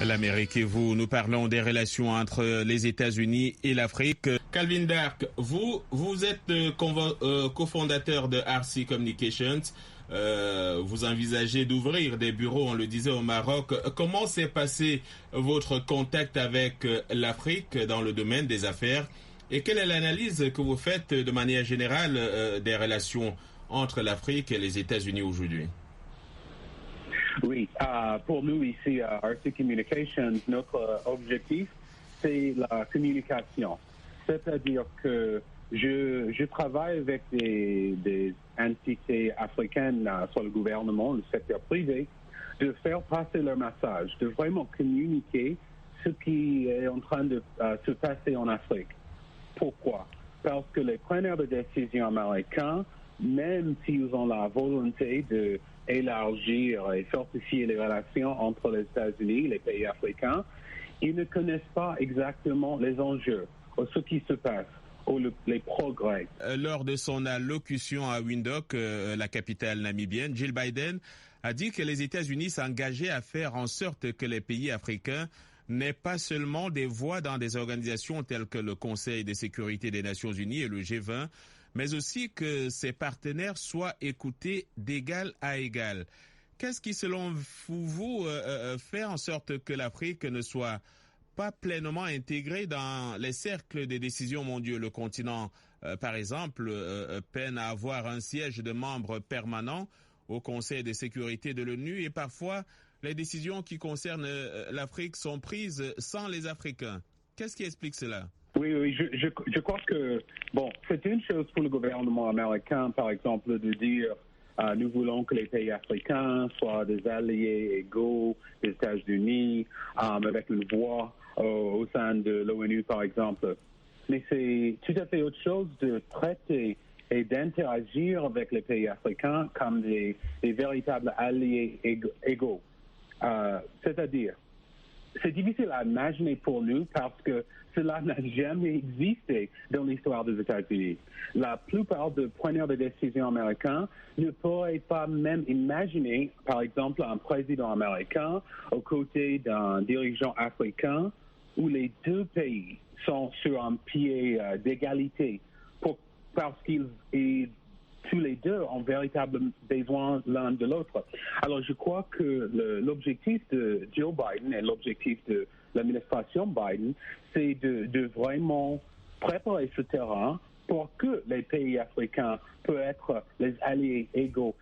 L'Amérique et vous, nous parlons des relations entre les États-Unis et l'Afrique. Calvin Dark, vous êtes cofondateur de RC Communications. Vous envisagez d'ouvrir des bureaux, on le disait, au Maroc. Comment s'est passé votre contact avec l'Afrique dans le domaine des affaires? Et quelle est l'analyse que vous faites de manière générale des relations entre l'Afrique et les États-Unis aujourd'hui? Oui, pour nous ici à RC Communications, notre objectif, c'est la communication. C'est-à-dire que je travaille avec des entités africaines sur le gouvernement, le secteur privé, de faire passer leur message, de vraiment communiquer ce qui est en train de se passer en Afrique. Pourquoi? Parce que les preneurs de décision américains, même s'ils ont la volonté de élargir et fortifier les relations entre les États-Unis et les pays africains, ils ne connaissent pas exactement les enjeux ou ce qui se passe ou les progrès. Lors de son allocution à Windhoek, la capitale namibienne, Jill Biden a dit que les États-Unis s'engageaient à faire en sorte que les pays africains n'aient pas seulement des voix dans des organisations telles que le Conseil de sécurité des Nations Unies et le G20, mais aussi que ses partenaires soient écoutés d'égal à égal. Qu'est-ce qui, selon vous, fait en sorte que l'Afrique ne soit pas pleinement intégrée dans les cercles des décisions mondiaux? Le continent, par exemple, peine à avoir un siège de membre permanent au Conseil de sécurité de l'ONU et parfois les décisions qui concernent l'Afrique sont prises sans les Africains. Qu'est-ce qui explique cela? Oui, je crois que, c'est une chose pour le gouvernement américain, par exemple, de dire nous voulons que les pays africains soient des alliés égaux des États-Unis, avec une voix au sein de l'ONU, par exemple. Mais c'est tout à fait autre chose de traiter et d'interagir avec les pays africains comme des véritables alliés égaux. C'est-à-dire, c'est difficile à imaginer pour nous parce que cela n'a jamais existé dans l'histoire des États-Unis. La plupart des preneurs de décision américains ne pourraient pas même imaginer, par exemple, un président américain aux côtés d'un dirigeant africain où les deux pays sont sur un pied d'égalité parce qu'ils tous les deux ont véritablement besoin l'un de l'autre. Alors, je crois que l'objectif de Joe Biden et l'objectif de l'administration Biden, c'est de vraiment préparer ce terrain pour que les pays africains puissent être les alliés égaux